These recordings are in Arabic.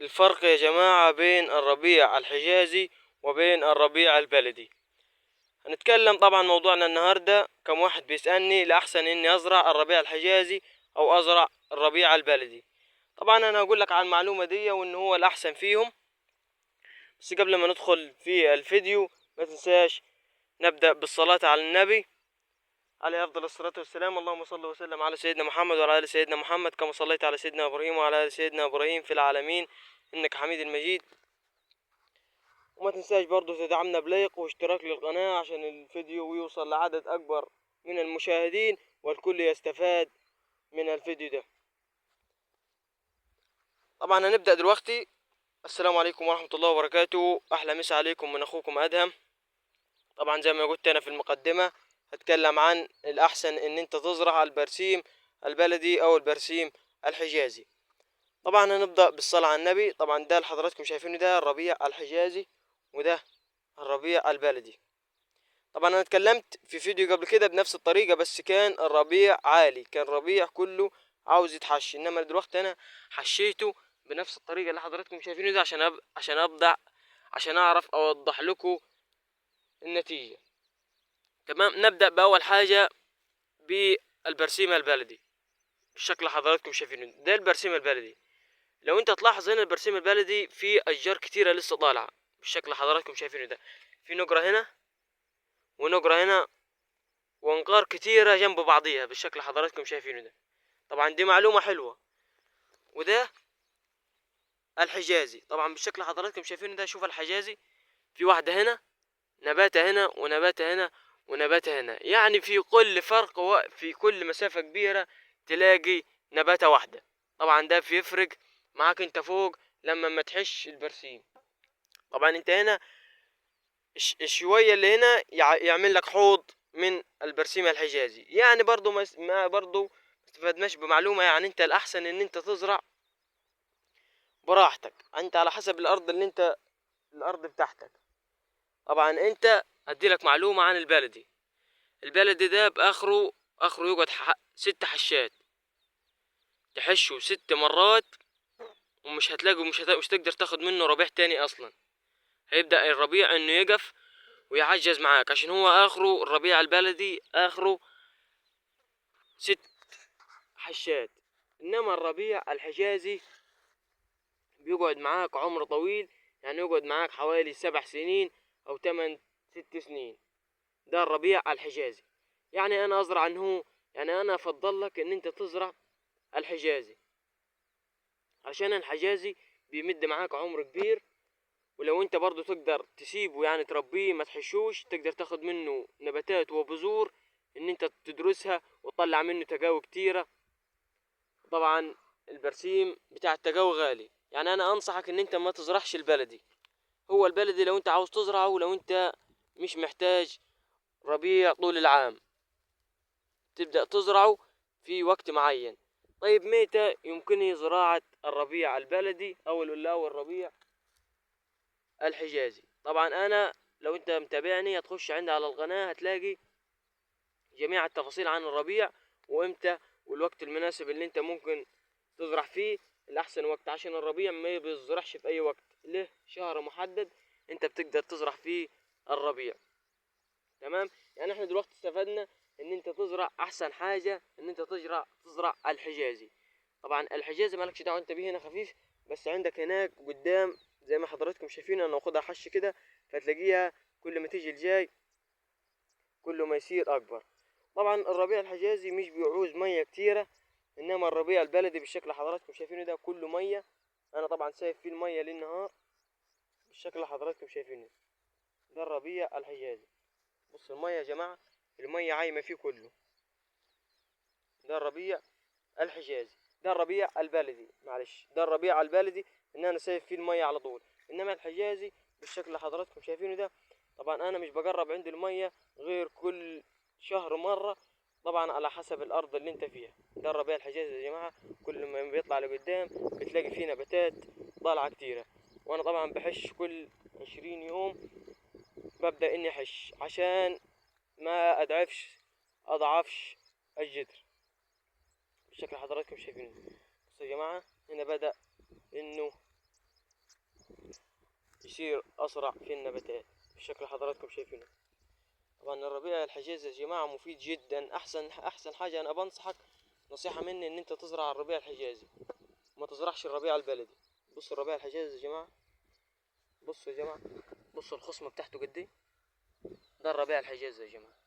الفرق يا جماعة بين الربيع الحجازي وبين الربيع البلدي. هنتكلم طبعا موضوعنا النهاردة، كم واحد بيسألني الأحسن إني أزرع الربيع الحجازي أو أزرع الربيع البلدي. طبعا أنا هقول لك على المعلومة دي وإن هو الأحسن فيهم، بس قبل ما ندخل في الفيديو ما تنساش نبدأ بالصلاة على النبي عليه أفضل الصلاة والسلام. اللهم صل وسلم على سيدنا محمد وعلى آل سيدنا محمد كما صليت على سيدنا إبراهيم وعلى آل سيدنا إبراهيم في العالمين إنك حميد مجيد. وما تنساش برضو تدعمنا بلايك واشتراك للقناة عشان الفيديو يوصل لعدد أكبر من المشاهدين والكل يستفاد من الفيديو ده. طبعا هنبدأ دلوقتي. السلام عليكم ورحمة الله وبركاته، أحلى مسا عليكم من أخوكم أدهم. طبعا زي ما قلت أنا في المقدمة هتكلم عن الأحسن إن أنت تزرع البرسيم البلدي أو البرسيم الحجازي. طبعا هنبدأ بالصلاة على النبي. طبعا ده اللي حضراتكم شايفينه ده الربيع الحجازي وده الربيع البلدي. طبعا انا اتكلمت في فيديو قبل كده بنفس الطريقة، بس كان الربيع عالي، كان الربيع كله عاوز يتحشي، انما دلوقتي انا حشيته بنفس الطريقة اللي حضراتكم شايفينه ده عشان ابدع، عشان اعرف اوضح لكم النتيجة. تمام، نبدأ باول حاجة بالبرسيم البلدي. بالشكل اللي حضراتكم شايفينه ده البرسيم البلدي. لو انت تلاحظ هنا البرسيم البلدي في اشجار كتيرة لسه طالعة بالشكل اللي حضراتكم شايفينه ده، في نقرة هنا ونقرة هنا وانقار كتيرة جنب بعضيها بالشكل اللي حضراتكم شايفينه ده. طبعا دي معلومة حلوة. وده الحجازي. طبعا بالشكل اللي حضراتكم شايفينه ده، شوف الحجازي في واحدة هنا، نباتة هنا ونباتة هنا ونباتة هنا، يعني في كل فرق في كل مسافة كبيرة تلاقي نباتة واحدة. طبعا ده بيفرق معاك انت فوق لما ما تحش البرسيم. طبعا انت هنا الشوية اللي هنا يعمل لك حوض من البرسيم الحجازي، يعني برضو ما برضو استفدناش بمعلومة. يعني انت الاحسن ان انت تزرع براحتك، انت على حسب الارض اللي انت الارض بتاعتك. طبعا انت ادي لك معلومة عن البلدي. البلدي ده اخره يقعد 6 حشات، تحشه 6 مرات ومش هتلاقي مش تقدر تاخد منه ربيع تاني اصلا. هيبدأ الربيع انه يقف ويعجز معاك، عشان هو اخره الربيع البلدي اخره 6 حشات. انما الربيع الحجازي بيقعد معاك عمر طويل، يعني يقعد معاك حوالي 7 سنين او 6 سنين. ده الربيع الحجازي. يعني انا ازرع انه يعني انا افضل لك ان انت تزرع الحجازي، عشان الحجازي بيمد معاك عمر كبير. ولو انت برضو تقدر تسيبه يعني تربيه ما تحشوش، تقدر تاخد منه نباتات وبذور ان انت تدرسها وتطلع منه تقاوي كتيرة. طبعا البرسيم بتاع التقاوي غالي، يعني انا انصحك ان انت ما تزرعش البلدي. هو البلدي لو انت عاوز تزرعه، ولو انت مش محتاج ربيع طول العام تبدأ تزرعه في وقت معين. طيب متى يمكن زراعة الربيع البلدي او الربيع الحجازي؟ طبعا انا لو انت متابعني هتخش عندي على القناة هتلاقي جميع التفاصيل عن الربيع وامتى والوقت المناسب اللي انت ممكن تزرع فيه. الاحسن وقت عشان الربيع ما بيزرعش في اي وقت، له شهر محدد انت بتقدر تزرع فيه الربيع. تمام، يعني احنا دلوقتي استفدنا ان انت تزرع احسن حاجة ان انت تزرع الحجازي. طبعا الحجازي مالكش دعوة انت بيه هنا خفيف، بس عندك هناك قدام زي ما حضراتكم شايفين انا واخدها حش كده، فتلاقيها كل ما تيجي الجاي كل ما يصير اكبر. طبعا الربيع الحجازي مش بيعوز مية كتيرة، انما الربيع البلدي بالشكل اللي حضراتكم شايفينه ده كله مية. انا طبعا سايب فيه المية للنهار بالشكل اللي حضراتكم شايفينه. ده الربيع الحجازي. بص المية يا جماعة، المية عايمة فيه كله. ده الربيع الحجازي. ده الربيع البلدي، معلش ده الربيع البلدي ان انا سايب فيه المية على طول. انما الحجازي بالشكل اللي حضراتكم شايفينه ده، طبعا انا مش بجرب عند المية غير كل شهر مرة، طبعا على حسب الارض اللي انت فيها. ده الربيع الحجازي يا جماعة، كل ما بيطلع لقدام بتلاقي فيه نباتات طالعة كتيرة. وانا طبعا بحش كل 20 يوم، ببدأ اني احش عشان ما اضعفش الجدر بالشكل حضراتكم شايفينه. بصوا يا جماعة هنا بدأ انه يصير اسرع في النباتات بالشكل اللي حضراتكم شايفينه. طبعا الربيع الحجازي يا جماعة مفيد جدا. احسن حاجة انا بنصحك نصيحة مني ان انت تزرع الربيع الحجازي وما تزرعش الربيع البلدي. بصوا الربيع الحجازي يا جماعة، بصوا يا جماعة، بصوا الخصمة بتاعته قد ايه. ده الربيع الحجازي يا جماعة.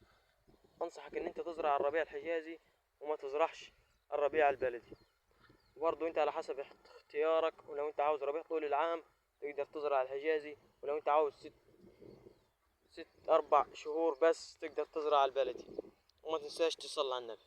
انصحك ان انت تزرع الربيع الحجازي وما تزرعش الربيع البلدي. برضو انت على حسب اختيارك، ولو انت عاوز ربيع طول العام تقدر تزرع الحجازي، ولو انت عاوز 4 شهور بس تقدر تزرع البلدي. وما تنساش تصلي على النبي.